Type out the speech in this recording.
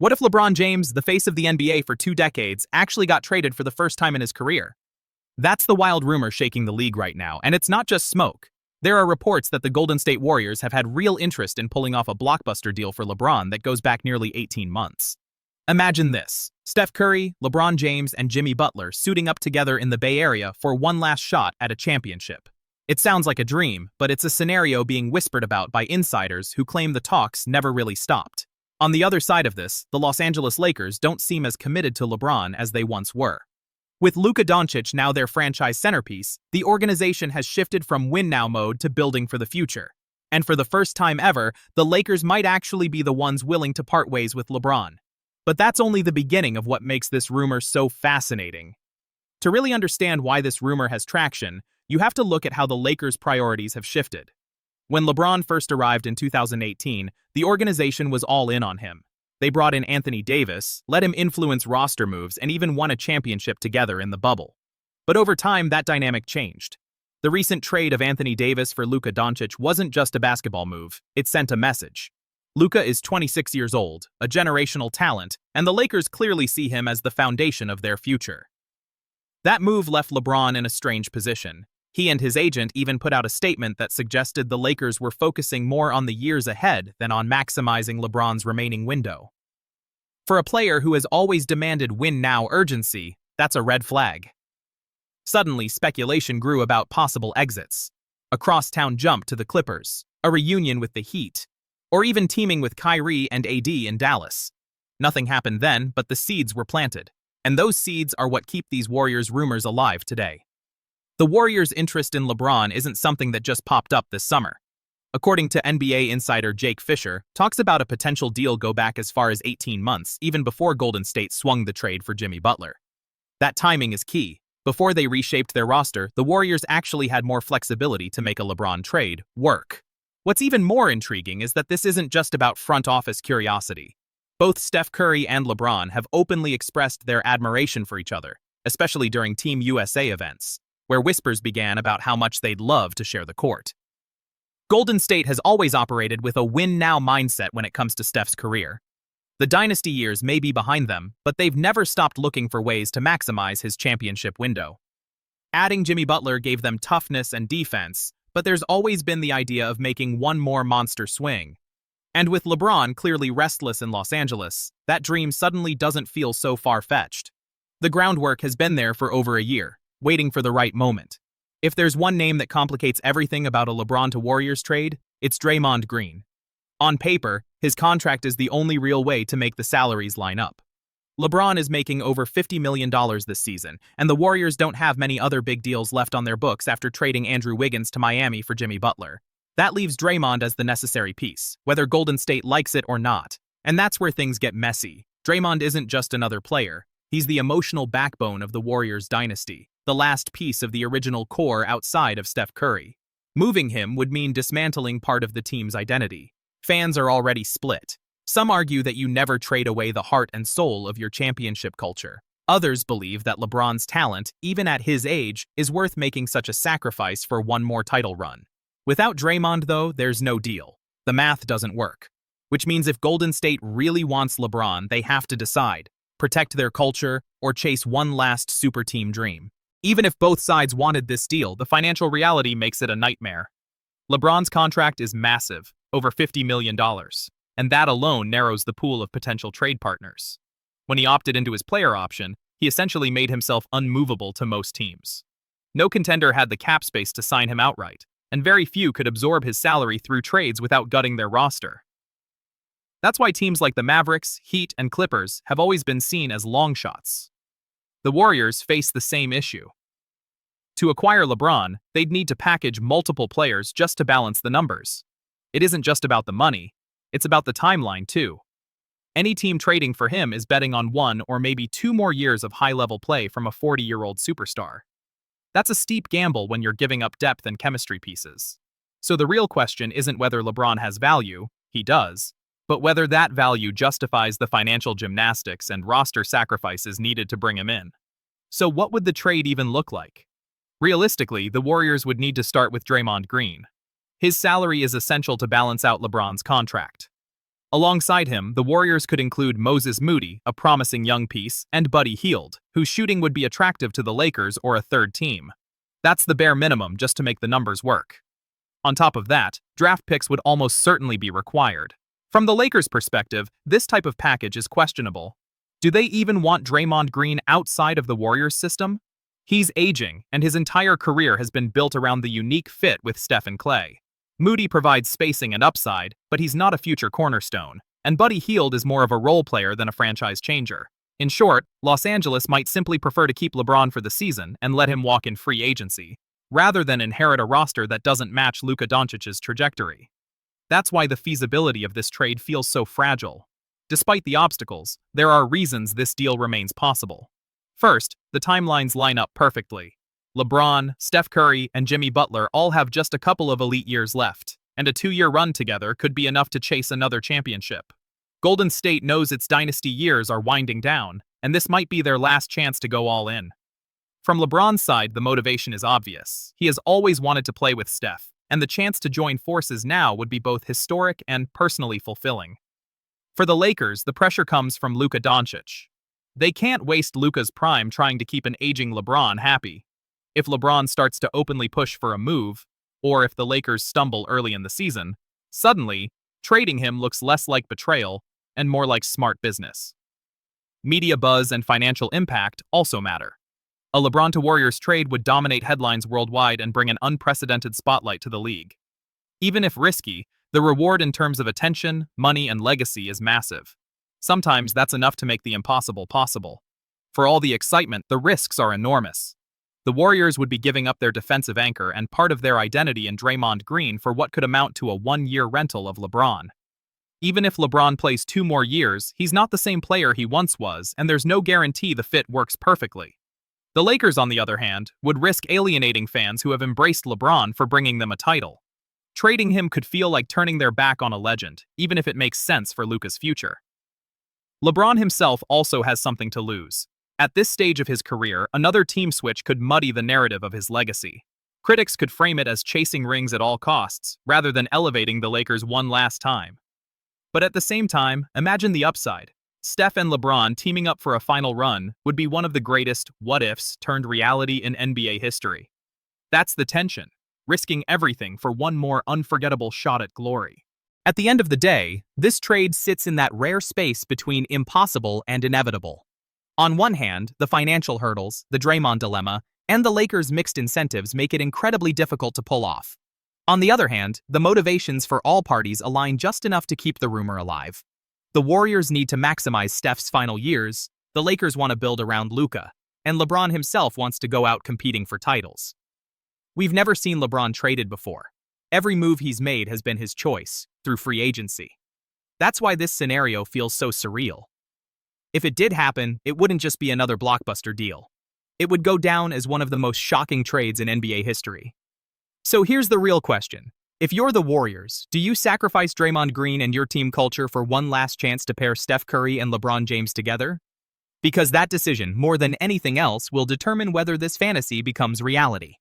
What if LeBron James, the face of the NBA for 2 decades, actually got traded for the first time in his career? That's the wild rumor shaking the league right now, and it's not just smoke. There are reports that the Golden State Warriors have had real interest in pulling off a blockbuster deal for LeBron that goes back nearly 18 months. Imagine this: Steph Curry, LeBron James, and Jimmy Butler suiting up together in the Bay Area for one last shot at a championship. It sounds like a dream, but it's a scenario being whispered about by insiders who claim the talks never really stopped. On the other side of this, the Los Angeles Lakers don't seem as committed to LeBron as they once were. With Luka Doncic now their franchise centerpiece, the organization has shifted from win-now mode to building for the future. And for the first time ever, the Lakers might actually be the ones willing to part ways with LeBron. But that's only the beginning of what makes this rumor so fascinating. To really understand why this rumor has traction, you have to look at how the Lakers' priorities have shifted. When LeBron first arrived in 2018, the organization was all in on him. They brought in Anthony Davis, let him influence roster moves, and even won a championship together in the bubble. But over time, that dynamic changed. The recent trade of Anthony Davis for Luka Doncic wasn't just a basketball move, it sent a message. Luka is 26 years old, a generational talent, and the Lakers clearly see him as the foundation of their future. That move left LeBron in a strange position. He and his agent even put out a statement that suggested the Lakers were focusing more on the years ahead than on maximizing LeBron's remaining window. For a player who has always demanded win-now urgency, that's a red flag. Suddenly, speculation grew about possible exits. A crosstown jump to the Clippers, a reunion with the Heat, or even teaming with Kyrie and AD in Dallas. Nothing happened then, but the seeds were planted. And those seeds are what keep these Warriors rumors alive today. The Warriors' interest in LeBron isn't something that just popped up this summer. According to NBA insider Jake Fisher, talks about a potential deal go back as far as 18 months, even before Golden State swung the trade for Jimmy Butler. That timing is key. Before they reshaped their roster, the Warriors actually had more flexibility to make a LeBron trade work. What's even more intriguing is that this isn't just about front office curiosity. Both Steph Curry and LeBron have openly expressed their admiration for each other, especially during Team USA events, where whispers began about how much they'd love to share the court. Golden State has always operated with a win-now mindset when it comes to Steph's career. The dynasty years may be behind them, but they've never stopped looking for ways to maximize his championship window. Adding Jimmy Butler gave them toughness and defense, but there's always been the idea of making one more monster swing. And with LeBron clearly restless in Los Angeles, that dream suddenly doesn't feel so far-fetched. The groundwork has been there for over a year, waiting for the right moment. If there's one name that complicates everything about a LeBron to Warriors trade, it's Draymond Green. On paper, his contract is the only real way to make the salaries line up. LeBron is making over $50 million this season, and the Warriors don't have many other big deals left on their books after trading Andrew Wiggins to Miami for Jimmy Butler. That leaves Draymond as the necessary piece, whether Golden State likes it or not. And that's where things get messy. Draymond isn't just another player. He's the emotional backbone of the Warriors dynasty, the last piece of the original core outside of Steph Curry. Moving him would mean dismantling part of the team's identity. Fans are already split. Some argue that you never trade away the heart and soul of your championship culture. Others believe that LeBron's talent, even at his age, is worth making such a sacrifice for one more title run. Without Draymond, though, there's no deal. The math doesn't work. Which means if Golden State really wants LeBron, they have to decide: protect their culture or chase one last super team dream. Even if both sides wanted this deal, the financial reality makes it a nightmare. LeBron's contract is massive, over $50 million, and that alone narrows the pool of potential trade partners. When he opted into his player option, he essentially made himself unmovable to most teams. No contender had the cap space to sign him outright, and very few could absorb his salary through trades without gutting their roster. That's why teams like the Mavericks, Heat, and Clippers have always been seen as long shots. The Warriors face the same issue. To acquire LeBron, they'd need to package multiple players just to balance the numbers. It isn't just about the money, it's about the timeline too. Any team trading for him is betting on 1 or maybe 2 more years of high-level play from a 40-year-old superstar. That's a steep gamble when you're giving up depth and chemistry pieces. So the real question isn't whether LeBron has value, he does, but whether that value justifies the financial gymnastics and roster sacrifices needed to bring him in. So what would the trade even look like? Realistically, the Warriors would need to start with Draymond Green. His salary is essential to balance out LeBron's contract. Alongside him, the Warriors could include Moses Moody, a promising young piece, and Buddy Hield, whose shooting would be attractive to the Lakers or a third team. That's the bare minimum just to make the numbers work. On top of that, draft picks would almost certainly be required. From the Lakers' perspective, this type of package is questionable. Do they even want Draymond Green outside of the Warriors system? He's aging, and his entire career has been built around the unique fit with Steph and Clay. Moody provides spacing and upside, but he's not a future cornerstone, and Buddy Hield is more of a role player than a franchise changer. In short, Los Angeles might simply prefer to keep LeBron for the season and let him walk in free agency, rather than inherit a roster that doesn't match Luka Doncic's trajectory. That's why the feasibility of this trade feels so fragile. Despite the obstacles, there are reasons this deal remains possible. First, the timelines line up perfectly. LeBron, Steph Curry, and Jimmy Butler all have just a couple of elite years left, and a 2-year run together could be enough to chase another championship. Golden State knows its dynasty years are winding down, and this might be their last chance to go all in. From LeBron's side, the motivation is obvious. He has always wanted to play with Steph, and the chance to join forces now would be both historic and personally fulfilling. For the Lakers, the pressure comes from Luka Doncic. They can't waste Luka's prime trying to keep an aging LeBron happy. If LeBron starts to openly push for a move, or if the Lakers stumble early in the season, suddenly, trading him looks less like betrayal and more like smart business. Media buzz and financial impact also matter. A LeBron to Warriors trade would dominate headlines worldwide and bring an unprecedented spotlight to the league. Even if risky, the reward in terms of attention, money, and legacy is massive. Sometimes that's enough to make the impossible possible. For all the excitement, the risks are enormous. The Warriors would be giving up their defensive anchor and part of their identity in Draymond Green for what could amount to a 1-year rental of LeBron. Even if LeBron plays 2 more years, he's not the same player he once was, and there's no guarantee the fit works perfectly. The Lakers, on the other hand, would risk alienating fans who have embraced LeBron for bringing them a title. Trading him could feel like turning their back on a legend, even if it makes sense for Luka's future. LeBron himself also has something to lose. At this stage of his career, another team switch could muddy the narrative of his legacy. Critics could frame it as chasing rings at all costs, rather than elevating the Lakers one last time. But at the same time, imagine the upside. Steph and LeBron teaming up for a final run would be one of the greatest what-ifs turned reality in NBA history. That's the tension, risking everything for one more unforgettable shot at glory. At the end of the day, this trade sits in that rare space between impossible and inevitable. On one hand, the financial hurdles, the Draymond dilemma, and the Lakers' mixed incentives make it incredibly difficult to pull off. On the other hand, the motivations for all parties align just enough to keep the rumor alive. The Warriors need to maximize Steph's final years, the Lakers want to build around Luka, and LeBron himself wants to go out competing for titles. We've never seen LeBron traded before. Every move he's made has been his choice, through free agency. That's why this scenario feels so surreal. If it did happen, it wouldn't just be another blockbuster deal. It would go down as one of the most shocking trades in NBA history. So here's the real question. If you're the Warriors, do you sacrifice Draymond Green and your team culture for one last chance to pair Steph Curry and LeBron James together? Because that decision, more than anything else, will determine whether this fantasy becomes reality.